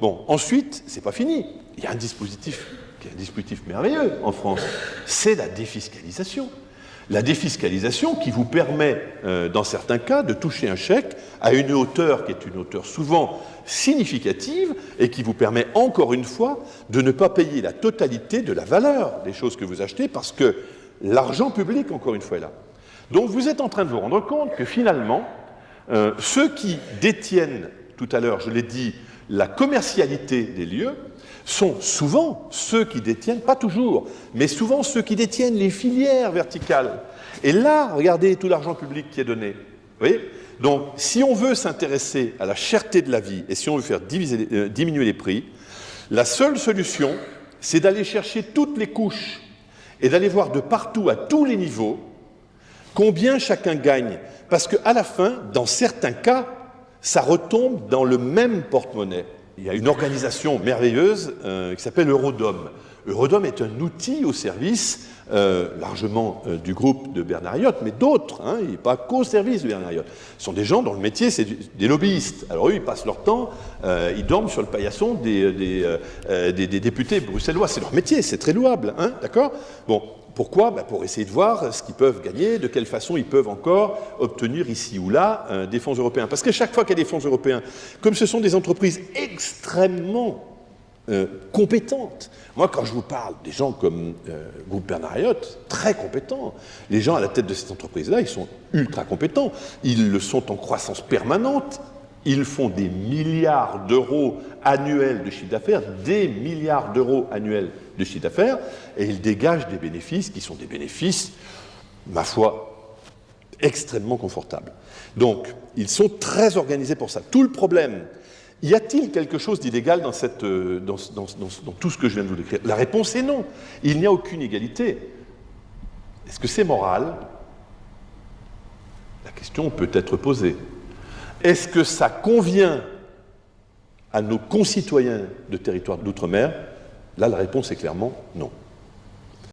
Bon, ensuite, c'est pas fini. Il y a un dispositif qui est un dispositif merveilleux en France, c'est la défiscalisation. La défiscalisation qui vous permet, dans certains cas, de toucher un chèque à une hauteur qui est une hauteur souvent significative et qui vous permet, encore une fois, de ne pas payer la totalité de la valeur des choses que vous achetez parce que l'argent public, encore une fois, est là. Donc vous êtes en train de vous rendre compte que finalement, ceux qui détiennent, tout à l'heure, je l'ai dit, la commercialité des lieux, sont souvent ceux qui détiennent, pas toujours, mais souvent ceux qui détiennent les filières verticales. Et là, regardez tout l'argent public qui est donné. Vous voyez ? Donc, si on veut s'intéresser à la cherté de la vie et si on veut faire diminuer les prix, la seule solution, c'est d'aller chercher toutes les couches et d'aller voir de partout, à tous les niveaux, combien chacun gagne. Parce qu'à la fin, dans certains cas, ça retombe dans le même porte-monnaie. Il y a une organisation merveilleuse qui s'appelle Eurodom. Eurodom est un outil au service largement du groupe de Bernard Ayotte, mais d'autres, hein, il n'est pas qu'au service de Bernard Ayotte. Ce sont des gens dont le métier, c'est des lobbyistes. Alors eux, ils passent leur temps, ils dorment sur le paillasson des députés bruxellois. C'est leur métier, c'est très louable, hein, d'accord ? Bon. Pourquoi ? Pour essayer de voir ce qu'ils peuvent gagner, de quelle façon ils peuvent encore obtenir ici ou là des fonds européens. Parce que chaque fois qu'il y a des fonds européens, comme ce sont des entreprises extrêmement compétentes, moi quand je vous parle des gens comme Groupe Bernard Ayotte, très compétents, les gens à la tête de cette entreprise-là, ils sont ultra compétents, ils le sont en croissance permanente, ils font des milliards d'euros annuels de chiffre d'affaires, des milliards d'euros annuels de chiffre d'affaires, et ils dégagent des bénéfices qui sont des bénéfices, ma foi, extrêmement confortables. Donc, ils sont très organisés pour ça. Tout le problème, y a-t-il quelque chose d'illégal dans tout ce que je viens de vous décrire ? La réponse est non. Il n'y a aucune égalité. Est-ce que c'est moral ? La question peut être posée. Est-ce que ça convient à nos concitoyens de territoire d'outre-mer ? Là, la réponse est clairement non.